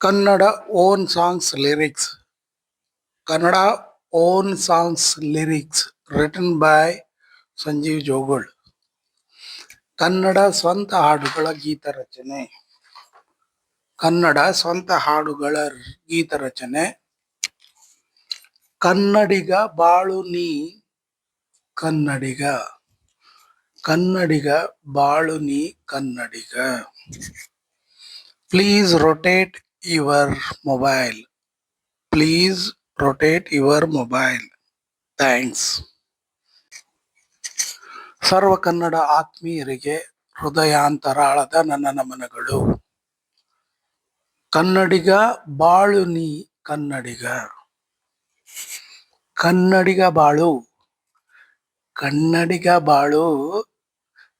Kannada own songs lyrics. Kannada own songs lyrics written by Sanjeev Jogul. Kannada ಸ್ವಂತ ಹಾಡುಗಳ ಗೀತ ರಚನೆ. ಕನ್ನಡ ಸ್ವಂತ ಹಾಡುಗಳ ಗೀತ ರಚನೆ. ಕನ್ನಡಿಗ ಬಾಳು ನೀ ಕನ್ನಡಿಗ. ಕನ್ನಡಿಗ ಬಾಳು ನೀ ಕನ್ನಡಿಗ. Please rotate your mobile. Please rotate your mobile. Thanks. ಸರ್ವ ಕನ್ನಡ ಆತ್ಮೀಯರಿಗೆ ಹೃದಯಾಂತರಾಳದ ನನ್ನ ನಮನಗಳು. ಕನ್ನಡಿಗ ಬಾಳು ನೀ ಕನ್ನಡಿಗ. ಕನ್ನಡಿಗ ಬಾಳು. ಕನ್ನಡಿಗ ಬಾಳು.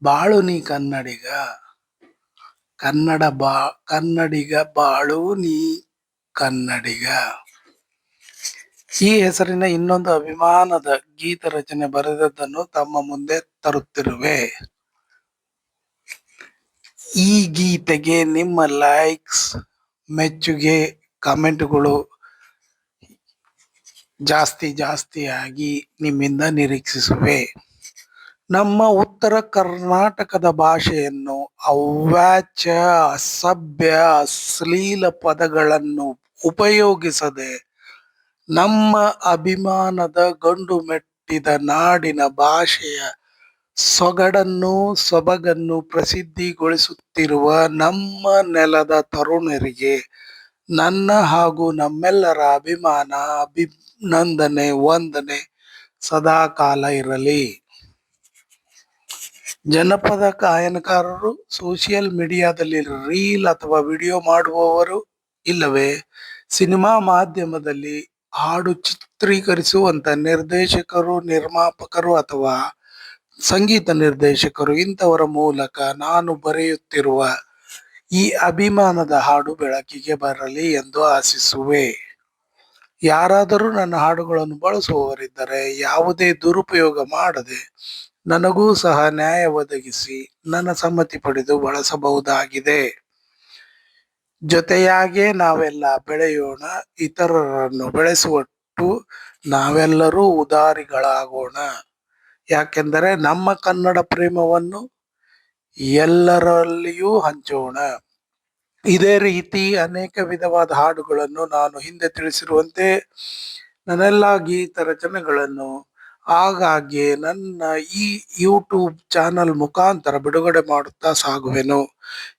ಬಾಳು ನೀ ಕನ್ನಡಿಗ. ಕನ್ನಡಿಗ ಬಾಳು ನೀ ಕನ್ನಡಿಗ. ಈ ಹೆಸರಿನ ಇನ್ನೊಂದು ಅಭಿಮಾನದ ಗೀತ ರಚನೆ ಬರೆದದ್ದನ್ನು ತಮ್ಮ ಮುಂದೆ ತರುತ್ತಿರುವೆ. ಈ ಗೀತೆಗೆ ನಿಮ್ಮ ಲೈಕ್ಸ್, ಮೆಚ್ಚುಗೆ, ಕಮೆಂಟ್ಗಳು ಜಾಸ್ತಿ ಆಗಿ ನಿಮ್ಮಿಂದ ನಿರೀಕ್ಷಿಸುವೆ. ನಮ್ಮ ಉತ್ತರ ಕರ್ನಾಟಕದ ಭಾಷೆಯನ್ನು ಅವ್ಯಾಚ್ಯ, ಅಸಭ್ಯ, ಅಶ್ಲೀಲ ಪದಗಳನ್ನು ಉಪಯೋಗಿಸದೆ ನಮ್ಮ ಅಭಿಮಾನದ ಗಂಡು ಮೆಟ್ಟಿದ ನಾಡಿನ ಭಾಷೆಯ ಸೊಬಗನ್ನು ಪ್ರಸಿದ್ಧಿಗೊಳಿಸುತ್ತಿರುವ ನಮ್ಮ ನೆಲದ ತರುಣರಿಗೆ ನನ್ನ ಹಾಗೂ ನಮ್ಮೆಲ್ಲರ ಅಭಿಮಾನ, ಅಭಿನಂದನೆ, ವಂದನೆ ಸದಾ ಕಾಲ ಇರಲಿ. ಜನಪದ ಗಾಯನಕಾರರು, ಸೋಷಿಯಲ್ ಮೀಡಿಯಾದಲ್ಲಿ ರೀಲ್ ಅಥವಾ ವಿಡಿಯೋ ಮಾಡುವವರು, ಇಲ್ಲವೇ ಸಿನಿಮಾ ಮಾಧ್ಯಮದಲ್ಲಿ ಹಾಡು ಚಿತ್ರೀಕರಿಸುವಂತ ನಿರ್ದೇಶಕರು, ನಿರ್ಮಾಪಕರು ಅಥವಾ ಸಂಗೀತ ನಿರ್ದೇಶಕರು, ಇಂಥವರ ಮೂಲಕ ನಾನು ಬರೆಯುತ್ತಿರುವ ಈ ಅಭಿಮಾನದ ಹಾಡು ಬೆಳಕಿಗೆ ಬರಲಿ ಎಂದು ಆಶಿಸುವೆ. ಯಾರಾದರೂ ನನ್ನ ಹಾಡುಗಳನ್ನು ಬಳಸುವವರಿದ್ದರೆ ಯಾವುದೇ ದುರುಪಯೋಗ ಮಾಡದೆ ನನಗೂ ಸಹ ನ್ಯಾಯ ಒದಗಿಸಿ ನನ್ನ ಸಮ್ಮತಿ ಪಡೆದು ಬಳಸಬಹುದಾಗಿದೆ. ಜೊತೆಯಾಗೇ ನಾವೆಲ್ಲ ಬೆಳೆಯೋಣ, ಇತರರನ್ನು ಬೆಳೆಸುವಟ್ಟು ನಾವೆಲ್ಲರೂ ಉದಾರಿಗಳಾಗೋಣ. ಯಾಕೆಂದರೆ ನಮ್ಮ ಕನ್ನಡ ಪ್ರೇಮವನ್ನು ಎಲ್ಲರಲ್ಲಿಯೂ ಹಂಚೋಣ. ಇದೇ ರೀತಿ ಅನೇಕ ವಿಧವಾದ ಹಾಡುಗಳನ್ನು ನಾನು ಹಿಂದೆ ತಿಳಿಸಿರುವಂತೆ ನನ್ನೆಲ್ಲ ಗೀತ ರಚನೆಗಳನ್ನು ಆಗಾಗ್ಗೆ ನನ್ನ ಈ ಯೂಟ್ಯೂಬ್ ಚಾನಲ್ ಮುಖಾಂತರ ಬಿಡುಗಡೆ ಮಾಡುತ್ತಾ ಸಾಗುವೆನು.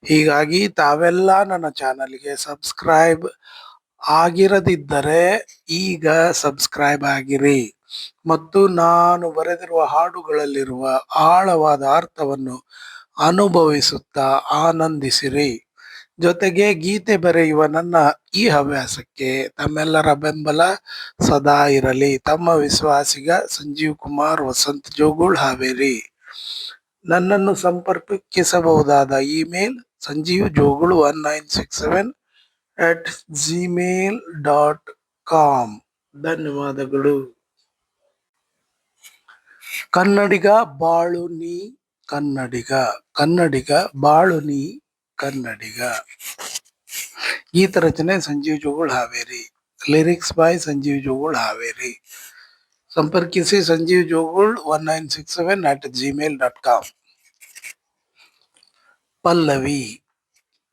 ಹೀಗಾಗಿ ತಾವೆಲ್ಲ ನನ್ನ ಚಾನಲ್ಗೆ ಸಬ್ಸ್ಕ್ರೈಬ್ ಆಗಿರದಿದ್ದರೆ ಈಗ ಸಬ್ಸ್ಕ್ರೈಬ್ ಆಗಿರಿ ಮತ್ತು ನಾನು ಬರೆದಿರುವ ಹಾಡುಗಳಲ್ಲಿರುವ ಆಳವಾದ ಅರ್ಥವನ್ನು ಅನುಭವಿಸುತ್ತಾ ಆನಂದಿಸಿರಿ. ಜೊತೆಗೆ ಗೀತೆ ಬರೆಯುವ ನನ್ನ ಈ ಹವ್ಯಾಸಕ್ಕೆ ತಮ್ಮೆಲ್ಲರ ಬೆಂಬಲ ಸದಾ ಇರಲಿ. ತಮ್ಮ ವಿಶ್ವಾಸಿಗ ಸಂಜೀವ್ ಕುಮಾರ್ ವಸಂತ್ ಜೋಗುಳ್, ಹಾವೇರಿ. ನನ್ನನ್ನು ಸಂಪರ್ಕಿಸಬಹುದಾದ ಇಮೇಲ್ ಸಂಜೀವ್ ಜೋಗುಳ್ 1967@gmail.com. ಧನ್ಯವಾದಗಳು. ಕನ್ನಡಿಗ ಬಾಳು ನೀ ಕನ್ನಡಿಗ. ಕನ್ನಡಿಗ ಬಾಳು ನೀ ಕನ್ನಡಿಗ. ಗೀತ ರಚನೆ ಸಂಜೀವ್ ಜೋಗುಳ್, ಹಾವೇರಿ. Lyrics by Sanjeev Jogul, Haveri. ಸಂಪರ್ಕಿಸಿ ಸಂಜೀವ್ ಜೋಗುಳ್ 1967@gmail.com. ಪಲ್ಲವಿ.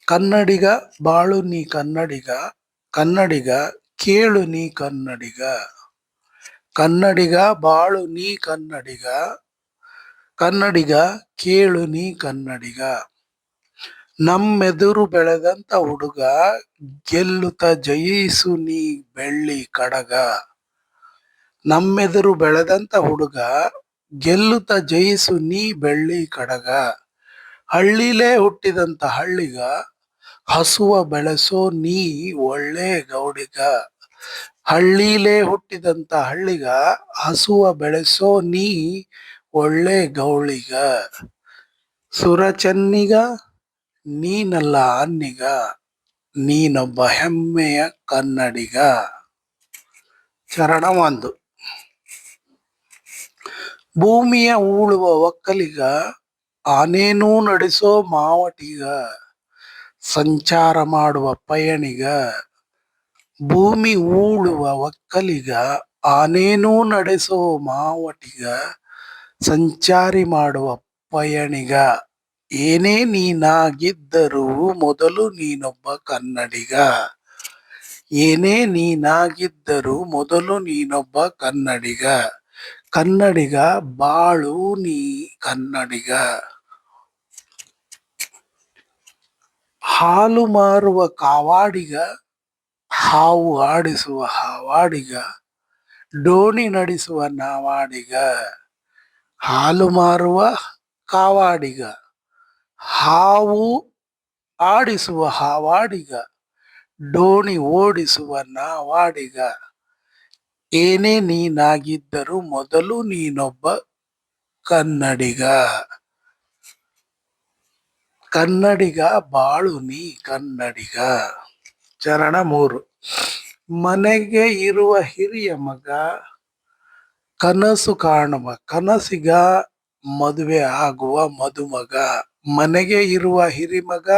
ಕನ್ನಡಿಗ ಬಾಳು ನೀ ಕನ್ನಡಿಗ. ಕನ್ನಡಿಗ ಕೇಳು ನೀ ಕನ್ನಡಿಗ. ಕನ್ನಡಿಗ ಬಾಳು ನೀ ಕನ್ನಡಿಗ. ಕನ್ನಡಿಗ ಕೇಳು ನೀ ಕನ್ನಡಿಗ. ನಮ್ಮೆದುರು ಬೆಳೆದಂತ ಹುಡುಗ, ಗೆಲ್ಲುತ್ತ ಜಯಿಸು ನೀ ಬೆಳ್ಳಿ ಕಡಗ. ನಮ್ಮೆದುರು ಬೆಳೆದಂತ ಹುಡುಗ, ಗೆಲ್ಲುತ್ತ ಜಯಿಸು ನೀ ಬೆಳ್ಳಿ ಕಡಗ. ಹಳ್ಳಿಲೇ ಹುಟ್ಟಿದಂತ ಹಳ್ಳಿಗ, ಹಸುವ ಬೆಳೆಸೋ ನೀ ಒಳ್ಳೆ ಗೌಡಿಗ. ಹಳ್ಳಿಲೇ ಹುಟ್ಟಿದಂತ ಹಳ್ಳಿಗ, ಹಸುವ ಬೆಳೆಸೋ ನೀ ಒಳ್ಳೆ ಗೌಳಿಗ. ಸುರಚನ್ನಿಗ ನೀನಲ್ಲ ಅನ್ನಿಗ, ನೀನೊಬ್ಬ ಹೆಮ್ಮೆಯ ಕನ್ನಡಿಗ. ಚರಣ 1. ಭೂಮಿಯ ಊಳುವ ಒಕ್ಕಲಿಗ, ಆನೇನೂ ನಡೆಸೋ ಮಾವಟಿಗ. ಸಂಚಾರ ಮಾಡುವ ಪಯಣಿಗ, ಭೂಮಿ ಊಳುವ ಒಕ್ಕಲಿಗ, ಆನೇನೂ ನಡೆಸೋ ಮಾವಟಿಗ, ಸಂಚಾರಿ ಮಾಡುವ ಪಯಣಿಗ. ಏನೇ ನೀನಾಗಿದ್ದರೂ ಮೊದಲು ನೀನೊಬ್ಬ ಕನ್ನಡಿಗ. ಏನೇ ನೀನಾಗಿದ್ದರೂ ಮೊದಲು ನೀನೊಬ್ಬ ಕನ್ನಡಿಗ. ಕನ್ನಡಿಗ ಬಾಳು ನೀ ಕನ್ನಡಿಗ. ಹಾಲು ಮಾರುವ ಕಾವಾಡಿಗ, ಹಾವು ಆಡಿಸುವ ಹಾವಾಡಿಗ, ಡೋಣಿ ನಡೆಸುವ ನಾವಾಡಿಗ. ಹಾಲು ಮಾರುವ ಕಾವಾಡಿಗ, ಹಾವು ಆಡಿಸುವ ಹಾವಾಡಿಗ, ಡೋಣಿ ಓಡಿಸುವ ನಾವಾಡಿಗ. ಏನೇ ನೀನಾಗಿದ್ದರೂ ಮೊದಲು ನೀನೊಬ್ಬ ಕನ್ನಡಿಗ. ಕನ್ನಡಿಗ ಬಾಳು ನೀ ಕನ್ನಡಿಗ. ಚರಣ 3. ಮನೆಗೆ ಇರುವ ಹಿರಿಯ ಮಗ, ಕನಸು ಕಾಣುವ ಕನಸಿಗ, ಮದುವೆ ಆಗುವ ಮದುಮಗ. ಮನೆಗೆ ಇರುವ ಹಿರಿಮಗ,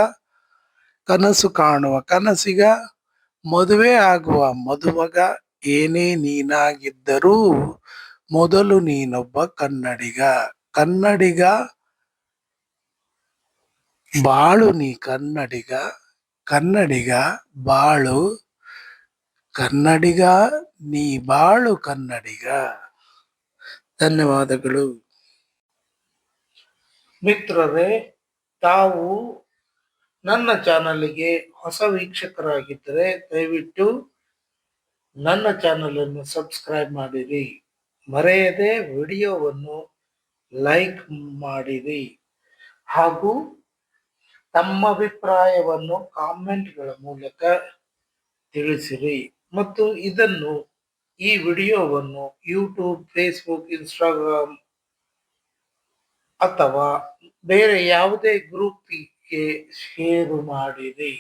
ಕನಸು ಕಾಣುವ ಕನಸಿಗ, ಮದುವೆ ಆಗುವ ಮದುಮಗ. ಏನೇ ನೀನಾಗಿದ್ದರೂ ಮೊದಲು ನೀನೊಬ್ಬ ಕನ್ನಡಿಗ. ಕನ್ನಡಿಗ ಬಾಳು ನೀ ಕನ್ನಡಿಗ. ಕನ್ನಡಿಗ ಬಾಳು, ಕನ್ನಡಿಗ ನೀ ಬಾಳು ಕನ್ನಡಿಗ. ಧನ್ಯವಾದಗಳು. ಮಿತ್ರರೇ, ತಾವು ನನ್ನ ಚಾನಲ್ಗೆ ಹೊಸ ವೀಕ್ಷಕರಾಗಿದ್ದರೆ ದಯವಿಟ್ಟು ನನ್ನ ಚಾನಲ್ ಅನ್ನು ಸಬ್ಸ್ಕ್ರೈಬ್ ಮಾಡಿರಿ. ಮರೆಯದೆ ವಿಡಿಯೋವನ್ನು ಲೈಕ್ ಮಾಡಿರಿ ಹಾಗೂ ತಮ್ಮ ಅಭಿಪ್ರಾಯವನ್ನು ಕಾಮೆಂಟ್ಗಳ ಮೂಲಕ ತಿಳಿಸಿರಿ. ಮತ್ತು ಈ ವಿಡಿಯೋವನ್ನು ಯೂಟ್ಯೂಬ್, ಫೇಸ್ಬುಕ್, ಇನ್ಸ್ಟಾಗ್ರಾಮ್ ಅಥವಾ ಬೇರೆ ಯಾವುದೇ ಗ್ರೂಪಿಗೆ ಶೇರ್ ಮಾಡಿರಿ.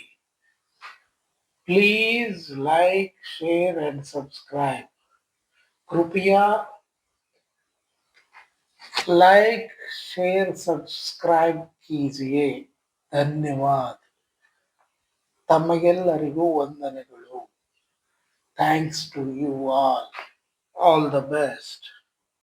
Please like, share and subscribe. कृपया लाइक, शेयर, सब्सक्राइब कीजिए. ಧನ್ಯವಾದ. ತಮಗೆಲ್ಲರಿಗೂ ವಂದನೆಗಳು. Thanks to you all. All the best.